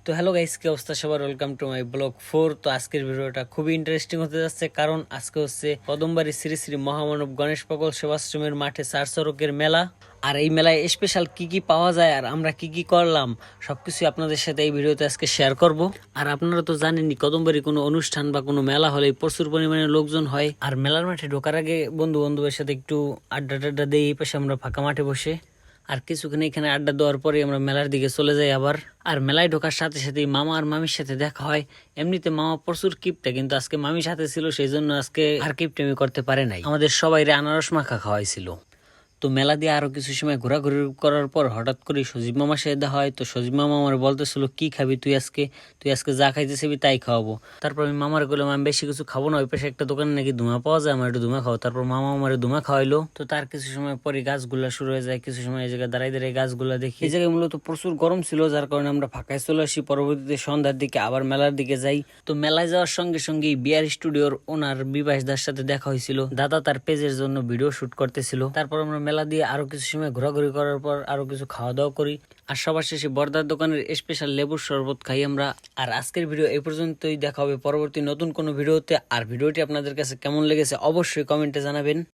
তো hello guys, কি অবস্থা সবার? Welcome to my blog 4। তো আজকের ভিডিওটা খুবই ইন্টারেস্টিং হতে যাচ্ছে, কারণ আজকে হচ্ছে কদমবাড়ি শ্রী শ্রী মহামানব গণেশ পাগল সেবাশ্রমের মাঠে চার চরকের মেলা। আর এই মেলায় স্পেশাল কি কি পাওয়া যায় আর আমরা কি কি করলাম সবকিছু আপনাদের সাথে এই ভিডিওতে আজকে শেয়ার করব। আর আপনারা তো জানেনই, কদমবাড়ি কোনো অনুষ্ঠান বা কোনো মেলা হলে প্রচুর পরিমাণে লোকজন হয়। আর মেলার মাঠে ঢোকার আগে বন্ধু বান্ধবের সাথে একটু আড্ডা টাড্ডা দিয়ে এই পাশে আমরা ফাঁকা মাঠে বসে আর কিছুক্ষণ এখানে আড্ডা দেওয়ার পরে আমরা মেলার দিকে চলে যাই আবার। আর মেলায় ঢোকার সাথে সাথে মামা আর মামির সাথে দেখা হয়। এমনিতে মামা প্রচুর কিপটা, কিন্তু আজকে মামির সাথে ছিল, সেই জন্য আজকে আর কিপটেমি করতে পারে নাই। আমাদের সবাইরে আনারস মাখা খাওয়াইছিল। তো মেলা দিয়ে আরো কিছু সময় ঘোরাঘুরি করার পর হঠাৎ করে সজীব মামার সাথে দেখা হয়। তো সজীব মামা আমার বলতেছিল, কি খাবি তুই আজকে যা খাইতে চাবি তাই খাওয়াবো। তারপর আমি মামার বললাম, আমি বেশি কিছু খাবো না, ওই পাশে একটা দোকানে নাকি ধুমা পাওয়া যায়, আমার একটু ধুমা খাও। তারপর মামা আমার ধুমা খাওয়াইলো। তো তার কিছু সময় পরে গাছগুলা শুরু হয়ে যায়। কিছু সময় এই জায়গায় দাঁড়াই দাঁড়াই গাছগুলা দেখি। এই জায়গায় মূলত প্রচুর গরম ছিল, যার কারণে আমরা ফাঁকায় চলে আসি। পরবর্তীতে সন্ধ্যার দিকে আবার মেলার দিকে যাই। তো মেলায় যাওয়ার সঙ্গে সঙ্গে বিয়ার স্টুডিওর ওনার বিবাস দার সাথে দেখা হয়েছিল। দাদা তার পেজের জন্য ভিডিও শুট করতেছিল। তারপর আমরা মেলা দিয়ে আরো কিছু সময় ঘোরাঘুরি করার পর আরো কিছু খাওয়া দাওয়া করি। আর সবার শেষে বর্দার দোকানের স্পেশাল লেবুর শরবত খাই আমরা। আর আজকের ভিডিও এই পর্যন্তই। দেখা হবে পরবর্তী নতুন কোনো ভিডিওতে। আর ভিডিওটি আপনাদের কাছে কেমন লেগেছে অবশ্যই কমেন্টে জানাবেন।